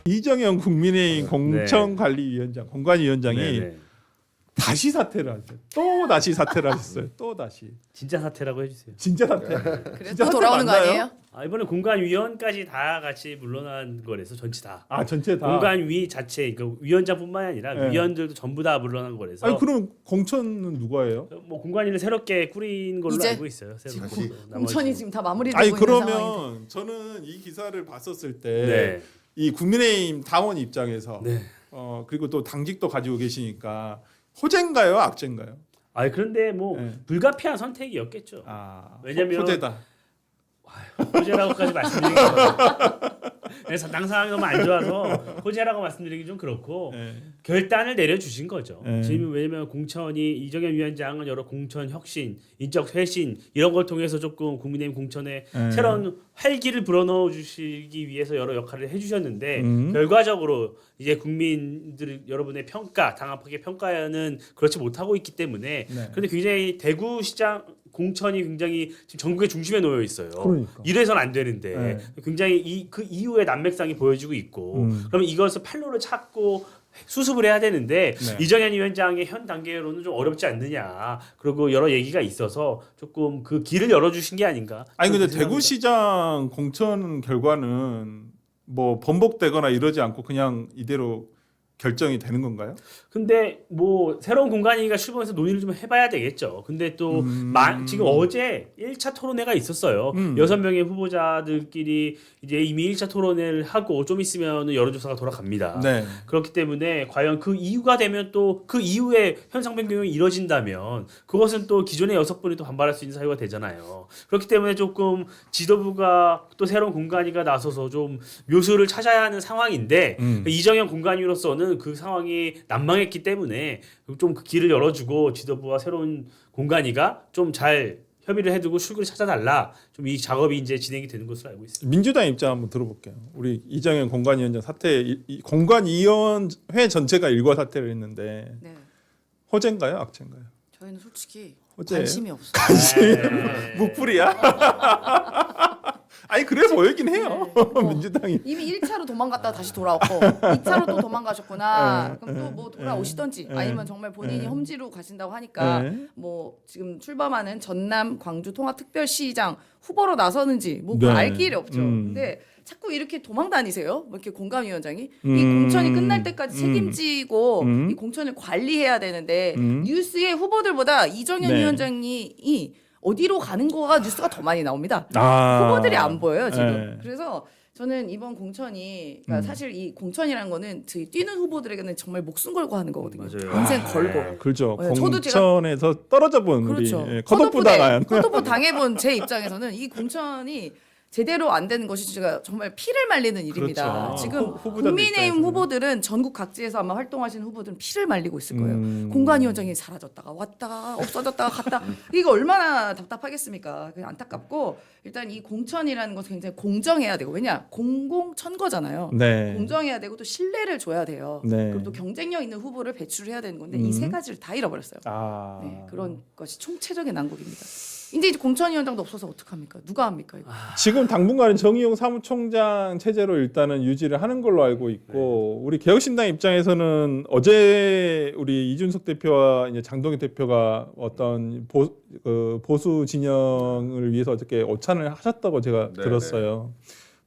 이정현 국민의힘 공천관리위원장, 공관위원장이 네네. 다시 사퇴를 하셨어요. 또 다시 사퇴를 하셨어요. 또 다시. 진짜 사퇴라고 해주세요. 진짜 사퇴. 그래 진짜 또 사퇴 돌아오는 거 맞나요? 아니에요? 이번에 공관위원까지 다 같이 물러난 거라서 전체 다. 아 전체 다. 공관위 자체 그 위원장뿐만이 아니라 네. 위원들도 전부 다 물러난 거라서. 아니 그럼 공천은 누가 해요? 뭐 공관위를 새롭게 꾸린 걸로 이제? 알고 있어요. 새롭게. 지금 나머지. 공천이 지금 다 마무리되고 아니 있는 상황인데. 그러면 저는 이 기사를 봤었을 때 네. 이 국민의힘 당원 입장에서 네. 그리고 또 당직도 가지고 계시니까 호재인가요, 악재인가요? 그런데 뭐 네. 불가피한 선택이었겠죠. 왜냐면 호재다. 호재라고까지 말씀드리기 그래서 당 상황이 너무 안 좋아서 호재라고 말씀드리기 좀 그렇고 네. 결단을 내려주신 거죠. 네. 지금 왜냐면 공천이 이정현 위원장은 여러 공천 혁신, 인적 쇄신 이런 걸 통해서 조금 국민의힘 공천에 네. 새로운 활기를 불어넣어 주시기 위해서 여러 역할을 해주셨는데 결과적으로 이제 국민들 여러분의 평가, 당 앞의 평가는 그렇지 못하고 있기 때문에 네. 그런데 굉장히 대구시장 공천이 굉장히 지금 전국의 중심에 놓여 있어요. 그러니까. 이래서는 안 되는데 네. 굉장히 그 이후의 난맥상이 보여지고 있고 그러면 이것을 판로를 찾고 수습을 해야 되는데 네. 이정현 위원장의 현 단계로는 좀 어렵지 않느냐. 그리고 여러 얘기가 있어서 조금 그 길을 열어주신 게 아닌가. 아니 근데 그렇게 생각합니다. 대구시장 공천 결과는 뭐 번복되거나 이러지 않고 그냥 이대로 결정이 되는 건가요? 근데 뭐 새로운 공간이가 출범해서 논의를 좀 해봐야 되겠죠. 근데 또 지금 어제 1차 토론회가 있었어요. 6명의 후보자들끼리 이제 이미 1차 토론회를 하고 좀 있으면 여론조사가 돌아갑니다. 네. 그렇기 때문에 과연 그 이후가 되면 또 그 이후에 현상 변경이 이뤄진다면 그것은 또 기존의 6분이 또 반발할 수 있는 사유가 되잖아요. 그렇기 때문에 조금 지도부가 또 새로운 공간이가 나서서 좀 묘수를 찾아야 하는 상황인데 이정현 공간위로서는 그 상황이 난망했기 때문에 좀 그 길을 열어주고 지도부와 새로운 공간이가 좀 잘 협의를 해두고 출구를 찾아달라. 좀 이 작업이 이제 진행이 되는 것으로 알고 있습니다. 민주당 입장 한번 들어볼게요. 우리 이정현 공관위원장 사퇴, 공관위원회 전체가 일과 사퇴를 했는데 네. 호재인가요, 악재인가요? 저희는 솔직히 호재예요? 관심이 없어요. 네. 무풀이야. 아니 그래 보이긴 해요. 네. 민주당이. 이미 1차로 도망갔다가 다시 돌아왔고 2차로 또 도망가셨구나. 네. 그럼 또 뭐 돌아오시던지 네. 아니면 정말 본인이 네. 험지로 가신다고 하니까 네. 뭐 지금 출범하는 전남 광주 통합특별시장 후보로 나서는지 뭐 네. 알 길이 없죠. 근데 자꾸 이렇게 도망 다니세요. 뭐 이렇게 공감위원장이 이 공천이 끝날 때까지 책임지고 이 공천을 관리해야 되는데 뉴스의 후보들보다 이정현 네. 위원장이 어디로 가는 거가 뉴스가 더 많이 나옵니다. 아. 후보들이 안 보여요 지금. 네. 그래서 저는 이번 공천이 그러니까 사실 이 공천이라는 거는 저희 뛰는 후보들에게는 정말 목숨 걸고 하는 거거든요. 맞아요. 인생 걸고. 그렇죠. 네, 저도 공천에서 떨어져 본 그렇죠. 우리 컷오프 당한. 컷오프 당해본 제 입장에서는 이 공천이 제대로 안 되는 것이 제가 정말 피를 말리는 일입니다. 그렇죠. 지금 후보자들 국민의힘 입장에서는. 후보들은 전국 각지에서 아마 활동하시는 후보들은 피를 말리고 있을 거예요. 공관위원장이 사라졌다가 왔다가 없어졌다가 갔다. 이거 얼마나 답답하겠습니까? 그냥 안타깝고 일단 이 공천이라는 것은 굉장히 공정해야 되고 왜냐 공공천거잖아요. 네. 공정해야 되고 또 신뢰를 줘야 돼요. 네. 그리고 또 경쟁력 있는 후보를 배출해야 되는 건데 이 세 가지를 다 잃어버렸어요. 아. 네, 그런 것이 총체적인 난국입니다. 이제 공천위원장도 없어서 어떡합니까? 누가 합니까? 이거? 지금 당분간은 정의용 사무총장 체제로 일단은 유지를 하는 걸로 알고 있고 우리 개혁신당 입장에서는 어제 우리 이준석 대표와 이제 장동희 대표가 어떤 보수 진영을 위해서 어저께 오찬을 하셨다고 제가 네, 들었어요.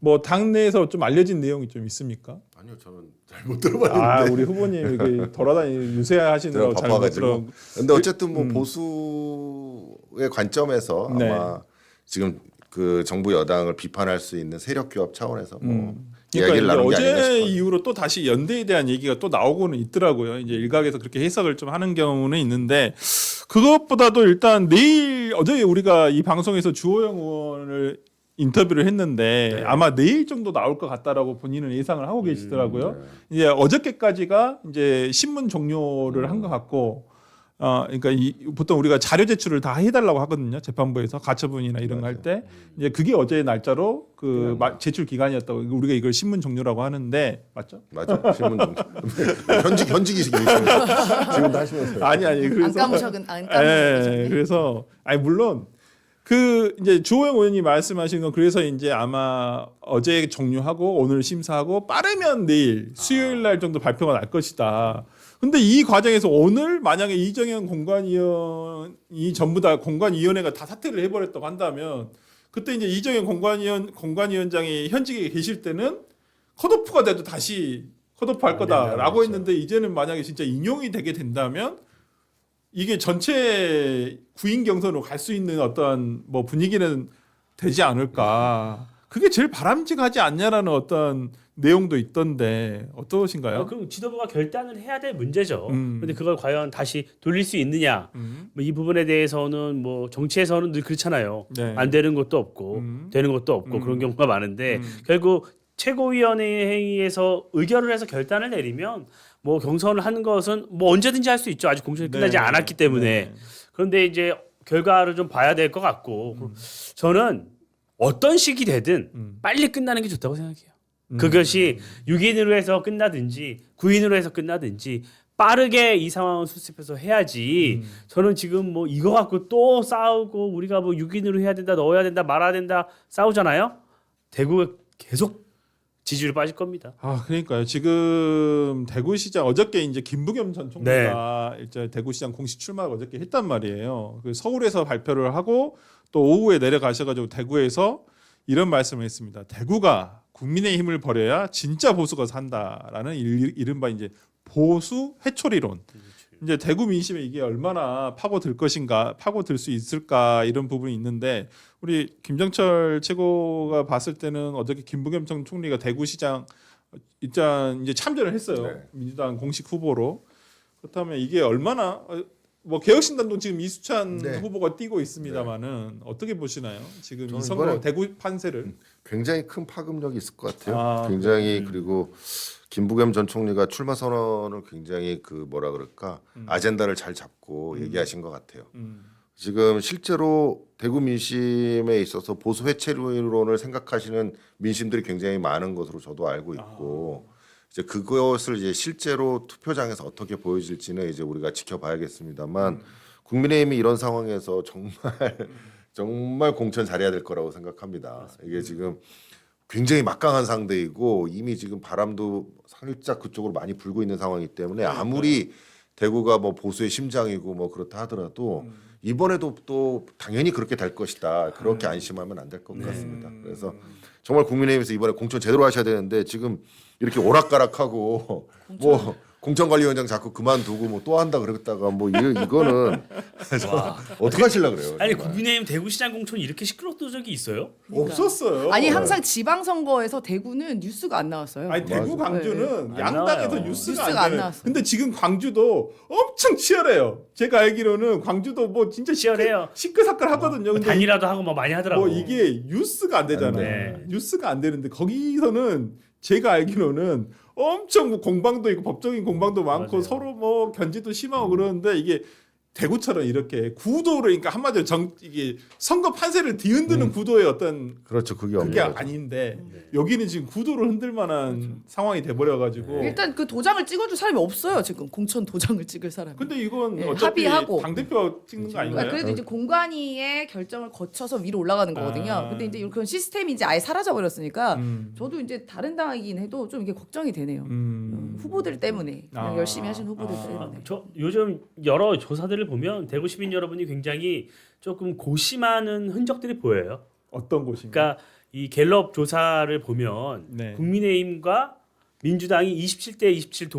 뭐 당내에서 좀 알려진 내용이 좀 있습니까? 아니요, 저는 잘 못 들어봤는데. 우리 후보님 그 돌아다니 유세하시느라고 잘 못 바빠가지고. 들어. 근데 어쨌든 뭐 보수의 관점에서 네. 아마 지금 그 정부 여당을 비판할 수 있는 세력 규합 차원에서 뭐 그러니까 이야기를 이제 나눈 게 아닌가 어제 싶어요. 이후로 또 다시 연대에 대한 얘기가 또 나오고는 있더라고요. 이제 일각에서 그렇게 해석을 좀 하는 경우는 있는데 그것보다도 일단 내일 어제 우리가 이 방송에서 주호영 의원을 인터뷰를 했는데 네. 아마 내일 정도 나올 것 같다라고 본인은 예상을 하고 계시더라고요. 이제 어저께까지가 이제 신문 종료를 한 것 같고, 그러니까 보통 우리가 자료 제출을 다 해달라고 하거든요. 재판부에서 가처분이나 이런 거 할 때 이제 그게 어제 날짜로 그 제출 기간이었다고 우리가 이걸 신문 종료라고 하는데 맞죠? 맞아, 신문 좀 현직이시겠습니다. 지금도 하시면서요. 아니 안 그래서 까무셔 안 까무셔. 그래서 물론 그 이제 주호영 의원님 말씀하신 건 그래서 이제 아마 어제 종료하고 오늘 심사하고 빠르면 내일 수요일 날 정도 발표가 날 것이다. 근데 이 과정에서 오늘 만약에 이정현 공관위원이 전부 다 공관위원회가 다 사퇴를 해버렸다고 한다면 그때 이제 이정현 공관위원장이 현직에 계실 때는 컷오프가 돼도 다시 컷오프할 거다라고 그렇죠. 했는데 이제는 만약에 진짜 인용이 되게 된다면 이게 전체 구인 경선으로 갈 수 있는 어떤 뭐 분위기는 되지 않을까. 그게 제일 바람직하지 않냐라는 어떤 내용도 있던데 어떠신가요? 그럼 지도부가 결단을 해야 될 문제죠. 음. 근데 그걸 과연 다시 돌릴 수 있느냐? 뭐이 부분에 대해서는 뭐 정치에서는 늘 그렇잖아요. 네. 안 되는 것도 없고 되는 것도 없고 그런 경우가 많은데 결국 최고위원회에서 의결을 해서 결단을 내리면 뭐 경선을 하는 것은 뭐 언제든지 할 수 있죠. 아직 공천이 끝나지 네. 않았기 때문에. 네. 그런데 이제 결과를 좀 봐야 될 것 같고 저는 어떤 식이 되든 빨리 끝나는 게 좋다고 생각해요. 그것이 6인으로 해서 끝나든지 9인으로 해서 끝나든지 빠르게 이 상황을 수습해서 해야지. 저는 지금 뭐 이거 갖고 또 싸우고 우리가 뭐 6인으로 해야 된다, 넣어야 된다, 말아야 된다 싸우잖아요. 대구가 계속 지지율이 빠질 겁니다. 아, 그러니까요. 지금 대구시장 어저께 이제 김부겸 전 총리가 이제 대구시장 공식 출마를 어저께 했단 말이에요. 그 서울에서 발표를 하고 또 오후에 내려가셔가지고 대구에서 이런 말씀을 했습니다. 대구가 국민의힘을 버려야 진짜 보수가 산다라는 이른바 이제 보수 해초리론. 이제 대구 민심에 이게 얼마나 파고들 것인가, 파고들 수 있을까 이런 부분이 있는데 우리 김정철 최고가 봤을 때는 어저께 김부겸 전 총리가 대구시장 일단 이제 참전을 했어요. 네. 민주당 공식 후보로. 그렇다면 이게 얼마나 뭐 개혁신당도 지금 이수찬 네. 후보가 뛰고 있습니다만은 어떻게 보시나요? 지금 이 저는 선거 이번에 대구 판세를. 굉장히 큰 파급력이 있을 것 같아요. 아, 굉장히 그리고 김부겸 전 총리가 출마 선언을 굉장히 그 뭐라 그럴까 아젠다를 잘 잡고 얘기하신 것 같아요. 지금 실제로 대구 민심에 있어서 보수 해체론을 생각하시는 민심들이 굉장히 많은 것으로 저도 알고 있고 이제 그것을 이제 실제로 투표장에서 어떻게 보여질지는 이제 우리가 지켜봐야겠습니다만 국민의힘이 이런 상황에서 정말 공천 잘해야 될 거라고 생각합니다. 이게 지금 굉장히 막강한 상대이고 이미 지금 바람도 살짝 그쪽으로 많이 불고 있는 상황이기 때문에 아무리 대구가 뭐 보수의 심장이고 뭐 그렇다 하더라도 이번에도 또 당연히 그렇게 될 것이다. 그렇게 안심하면 안 될 것 같습니다. 그래서 정말 국민의힘에서 이번에 공천 제대로 하셔야 되는데 지금 이렇게 오락가락하고 뭐 공천관리위원장 자꾸 그만두고 뭐 또 한다 그랬다가 뭐 이거는 어떻게 하실라 그래요? 아니 정말. 국민의힘 대구시장 공천이 이렇게 시끄러웠던 적이 있어요? 없었어요. 아니 항상 지방선거에서 대구는 뉴스가 안 나왔어요. 아니 대구 맞아. 광주는 네. 양당에서 안 뉴스가 뉴스가 안 안 나요. 나왔어요. 근데 지금 광주도 엄청 치열해요. 제가 알기로는 광주도 뭐 진짜 치열해요. 시끌시끌 하거든요. 근데 단일화도 하고 뭐 많이 하더라고. 뭐 이게 뉴스가 안 되잖아요. 네. 뉴스가 안 되는데 거기서는 제가 알기로는 엄청 뭐 공방도 있고 법적인 공방도 많고 맞아요. 서로 뭐 견제도 심하고 그러는데 이게 대구처럼 이렇게 구도를 그러니까 한마디로 이게 선거 판세를 뒤흔드는 구도의 어떤 그렇죠. 그게 그게 없는 거죠. 아닌데 여기는 지금 구도를 흔들 만한 상황이 돼버려 가지고 일단 그 도장을 찍어줄 사람이 없어요 지금 공천 도장을 찍을 사람이. 근데 이건 예, 어차피 합의하고. 당 대표 찍는 거 아닌가요? 그러니까 그래도 이제 공관위의 결정을 거쳐서 위로 올라가는 거거든요. 아. 근데 이제 그런 시스템이 이제 아예 사라져 버렸으니까 음. 저도 이제 다른 당이긴 해도 좀 이게 걱정이 되네요. 후보들 때문에 그냥 아. 열심히 하신 후보들 아. 때문에. 저 요즘 여러 조사들을 보면 대구 시민 여러분이 굉장히 조금 고심하는 흔적들이 보여요. 어떤 곳인가? 그러니까 이 갤럽 조사를 보면 네. 국민의힘과 민주당이 27대 27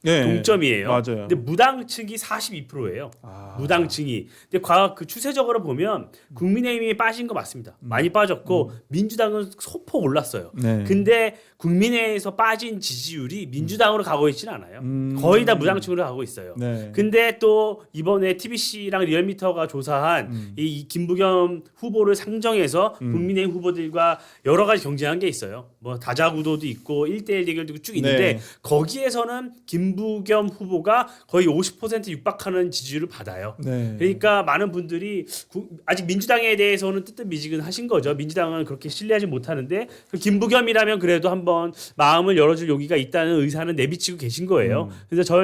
네. 동점이에요. 맞아요. 근데 무당 측이 42%예요. 아. 무당 층이. 근데 그 추세적으로 보면 국민의힘이 빠진 거 맞습니다. 많이 빠졌고 민주당은 소폭 올랐어요. 네. 근데 국민의힘에서 빠진 지지율이 민주당으로 가고 있지는 않아요. 거의 다 무당층으로 가고 있어요. 네. 근데 또 이번에 TBC랑 리얼미터가 조사한 이 김부겸 후보를 상정해서 국민의힘 후보들과 여러 가지 경쟁한 게 있어요. 뭐 다자구도도 있고 1대1 대결도 쭉 있는데 네. 거기에서는 김부겸 후보가 거의 50% 육박하는 지지율을 받아요. 네. 그러니까 많은 분들이 아직 민주당에 대해서는 뜨뜻미지근하신 거죠. 민주당은 그렇게 신뢰하지 못하는데 그 김부겸이라면 그래도 한번 마음을 열어줄 용기가 있다는 의사는 내비치고 계신 거예요. 그래서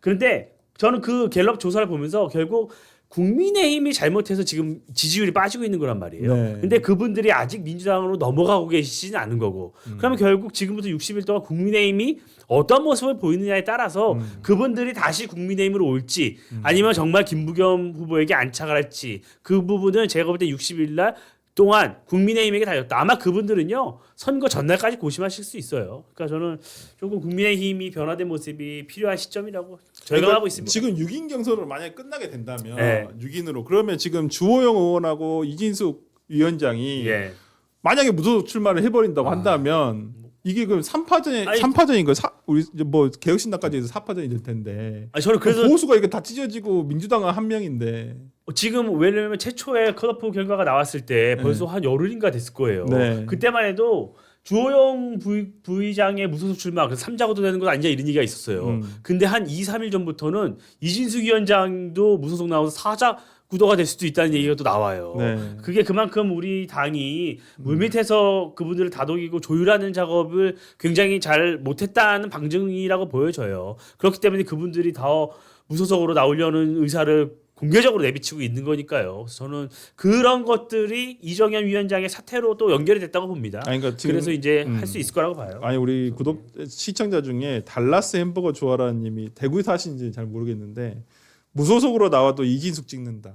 그런데 저는 그 갤럽 조사를 보면서 결국 국민의힘이 잘못해서 지금 지지율이 빠지고 있는 거란 말이에요. 네. 근데 그분들이 아직 민주당으로 넘어가고 계시지는 않은 거고. 그러면 결국 지금부터 60일 동안 국민의힘이 어떤 모습을 보이느냐에 따라서 그분들이 다시 국민의힘으로 올지 아니면 정말 김부겸 후보에게 안착을 할지 그 부분은 제가 볼 때 60일 날 동안 국민의힘에게 달렸다. 아마 그분들은요 선거 전날까지 고심하실 수 있어요. 그러니까 저는 조금 국민의힘이 변화된 모습이 필요한 시점이라고 저희가 하고 있습니다. 지금 6인 경선으로 만약에 끝나게 된다면 네. 6인으로 그러면 지금 주호영 의원하고 이진숙 위원장이 예. 만약에 무소속 출마를 해버린다고 한다면 이게 그럼 3파전에 아니, 3파전인 거 우리 이제 뭐 개혁신당까지 해서 4파전이 될 텐데. 아니, 저는 그래서 보수가 이게 다 찢어지고 민주당은 한 명인데. 지금 왜냐면 최초에 컷오프 결과가 나왔을 때 벌써 한 열흘인가 됐을 거예요. 네. 그때만 해도 주호영 부의장의 무소속 출마 그래서 3자구도 되는 건 아니냐 이런 얘기가 있었어요. 근데 한 2, 3일 전부터는 이진숙 위원장도 무소속 나와서 4자 구도가 될 수도 있다는 얘기가 또 나와요. 네. 그게 그만큼 우리 당이 물밑에서 그분들을 다독이고 조율하는 작업을 굉장히 잘 못했다는 방증이라고 보여져요. 그렇기 때문에 그분들이 더 무소속으로 나오려는 의사를 공개적으로 내비치고 있는 거니까요. 저는 그런 것들이 이정현 위원장의 사태로 또 연결이 됐다고 봅니다. 아니, 그러니까 지금, 그래서 이제 할 수 있을 거라고 봐요. 아니 우리 구독 시청자 중에 달라스 햄버거 좋아라는 님이 대구에 사신지 잘 모르겠는데 무소속으로 나와도 이진숙 찍는다.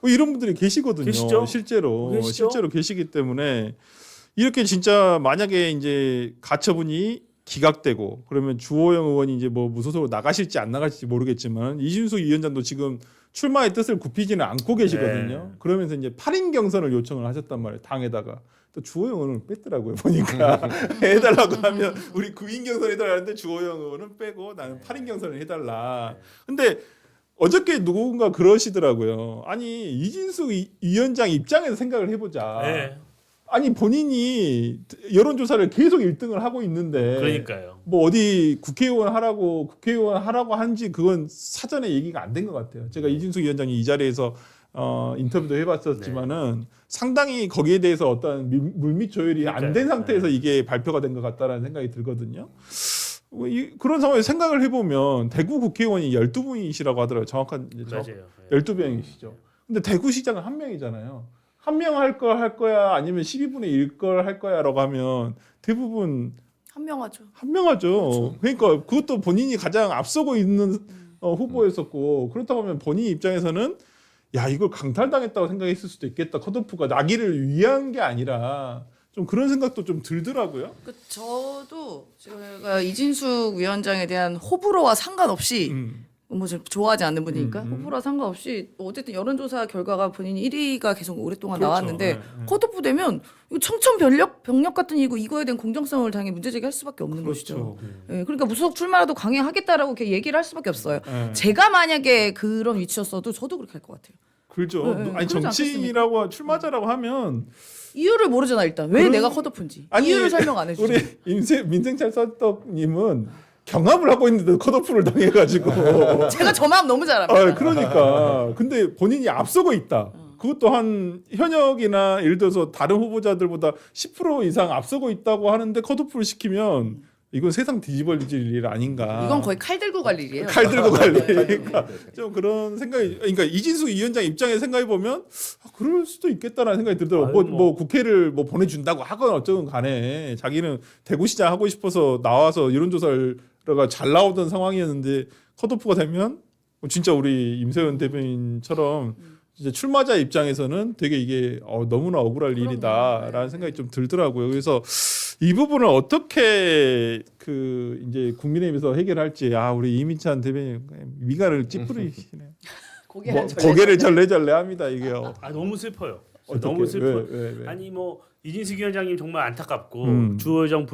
뭐 이런 분들이 계시거든요. 계시죠? 실제로 계시죠? 실제로 계시기 때문에 이렇게 진짜 만약에 이제 가처분이 기각되고 그러면 주호영 의원이 이제 뭐 무소속으로 나가실지 안 나가실지 모르겠지만 이준석 위원장도 지금 출마의 뜻을 굽히지는 않고 계시거든요. 네. 그러면서 이제 8인 경선을 요청을 하셨단 말이에요. 당에다가 또 주호영 의원을 뺐더라고요. 보니까 해달라고 하면 우리 9인 경선 해달라는데 주호영 의원은 빼고 나는 8인 경선을 해달라. 근데 어저께 누군가 그러시더라고요. 아니 이진숙 위원장 입장에서 생각을 해보자. 네. 아니 본인이 여론조사를 계속 1등을 하고 있는데 그러니까요. 뭐 어디 국회의원 하라고 한지 그건 사전에 얘기가 안 된 것 같아요. 제가 이진숙 위원장이 이 자리에서 인터뷰도 해봤었지만은 상당히 거기에 대해서 어떤 물밑 조율이 안 된 상태에서 이게 발표가 된 것 같다라는 생각이 들거든요. 그런 상황에서 생각을 해보면 대구 국회의원이 12분이시라고 하더라고요. 정확한 맞아요. 12명이시죠. 근데 대구시장은 한 명이잖아요. 한 명 할 거야 아니면 12분의 1 걸 할 거야라고 하면 대부분 한 명 하죠. 한 명 하죠. 그러니까 그것도 본인이 가장 앞서고 있는 후보였었고 그렇다고 하면 본인 입장에서는 야 이걸 강탈당했다고 생각했을 수도 있겠다. 컷오프가 나기를 위한 게 아니라 좀 그런 생각도 좀 들더라고요. 저도 제가 이진숙 위원장에 대한 호불호와 상관없이 뭐 좀 좋아하지 않는 분이니까 호불호와 상관없이 어쨌든 여론조사 결과가 본인이 1위가 계속 오랫동안 그렇죠. 나왔는데 네. 컷오프 되면 이거 병력 같은 이고 이거에 대한 공정성을 당연히 문제제기할 수밖에 없는 것이죠. 예, 그러니까 무소속 출마라도 강행하겠다라고 이렇게 얘기를 할 수밖에 없어요. 네. 제가 만약에 그런 위치였어도 저도 그렇게 할 것 같아요. 그렇죠. 네, 아니 그러지 정치인이라고 출마자라고 하면 이유를 모르잖아 일단 왜 내가 컷오프인지 이유를 설명 안 해주죠. 우리 민생찰서떡님은 경합을 하고 있는데 컷오프를 당해가지고 제가 저 마음 너무 잘 압니다. 그러니까 근데 본인이 앞서고 있다. 그것도 한 현역이나 예를 들어서 다른 후보자들보다 10% 이상 앞서고 있다고 하는데 컷오프를 시키면 이건 세상 뒤집어질 일 아닌가. 이건 거의 칼 들고 갈 일이에요. 칼 들고 갈 일. 그러니까 좀 그런 생각이. 그러니까 이진숙 위원장 입장에 생각해 보면 그럴 수도 있겠다라는 생각이 들더라고. 뭐 국회를 뭐 보내준다고 하건 어쩌건 간에 자기는 대구시장 하고 싶어서 나와서 여론조사가 잘 나오던 상황이었는데 컷오프가 되면 진짜 우리 임세현 대변인처럼 이제 출마자 입장에서는 되게 이게 너무나 억울할 일이다라는 생각이 좀 들더라고요. 그래서 이 부분을 어떻게 그 이제 국민의힘에서 해결할지 우리 이민찬 대변인 미간을 찌푸리시네요. 고개를 절레절레합니다 이게요. 너무 슬퍼요. 어떡해? 너무 슬퍼요. 왜? 아니 뭐 이진숙 위원장님 정말 안타깝고 주호영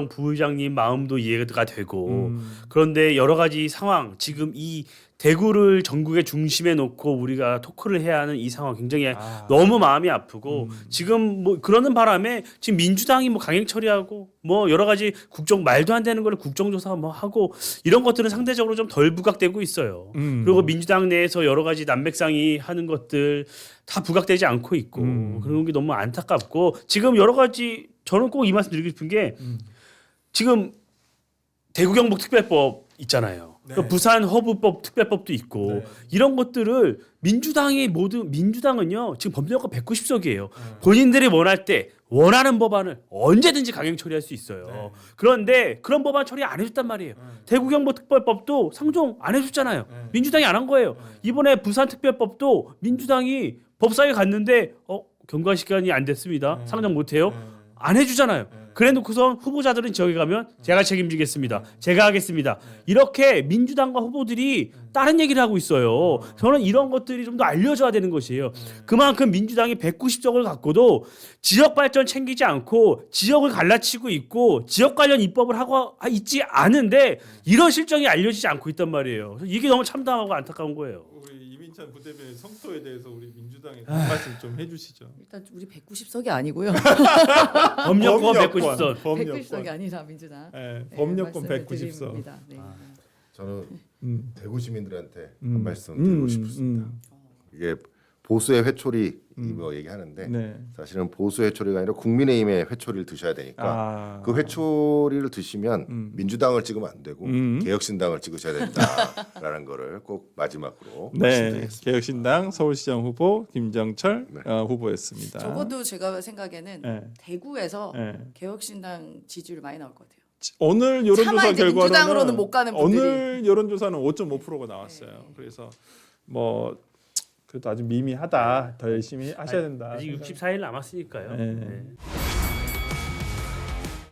부의장님 마음도 이해가 되고 그런데 여러 가지 상황 지금 이 대구를 전국의 중심에 놓고 우리가 토크를 해야 하는 이 상황 굉장히 너무 마음이 아프고 지금 뭐 그러는 바람에 지금 민주당이 뭐 강행 처리하고 뭐 여러 가지 말도 안 되는 걸 국정조사 뭐 하고 이런 것들은 상대적으로 좀 덜 부각되고 있어요. 그리고 민주당 내에서 여러 가지 난맥상이 하는 것들 다 부각되지 않고 있고 그런 게 너무 안타깝고 지금 여러 가지 저는 꼭 이 말씀 드리고 싶은 게 지금 대구 경북 특별법 있잖아요. 네. 그 부산 허브법 특별법도 있고 네. 이런 것들을 민주당은요 지금 법률여건 190석이에요. 본인들이 원할 때 원하는 법안을 언제든지 강행 처리할 수 있어요. 네. 그런데 그런 법안 처리 안 해줬단 말이에요. 대구경보특별법도 상정 안 해줬잖아요. 민주당이 안 한 거예요. 이번에 부산특별법도 민주당이 법사위에 갔는데 경과 시간이 안 됐습니다. 상정 못해요. 안 해주잖아요. 그래놓고선 후보자들은 지역에 가면 제가 책임지겠습니다. 제가 하겠습니다. 이렇게 민주당과 후보들이 다른 얘기를 하고 있어요. 저는 이런 것들이 좀 더 알려져야 되는 것이에요. 그만큼 민주당이 190석을 갖고도 지역 발전 챙기지 않고 지역을 갈라치고 있고 지역 관련 입법을 하고 있지 않은데 이런 실정이 알려지지 않고 있단 말이에요. 이게 너무 참담하고 안타까운 거예요. 우리 이민찬 부대변인 성토에 대해서 우리 민주당의 말씀 좀 해주시죠. 일단 우리 190석이 아니고요. 법률권 190석. 190석이 아니라 민주당. 네, 법률권 말씀을 190석. 드립니다. 네. 저는 대구 시민들한테 음. 한 말씀 드리고 싶습니다. 이게 보수의 회초리 뭐 얘기하는데 네. 사실은 보수의 회초리가 아니라 국민의힘의 회초리를 드셔야 되니까 그 회초리를 드시면 민주당을 찍으면 안 되고 개혁신당을 찍으셔야 된다라는 거를 꼭 마지막으로 네, 말씀드리겠습니다. 개혁신당 서울시장 후보 김정철 네. 후보였습니다. 적어도 제가 생각에는 네. 대구에서 네. 개혁신당 지지율 많이 나올 것 같아요. 오늘 차마 여론조사 이제 결과로는 민주당으로는 못 가는 분들이. 오늘 여론조사는 5.5%가 나왔어요. 그래서 뭐 그래도 아주 미미하다. 더 열심히 하셔야 된다. 아직 64일 남았으니까요. 네. 네.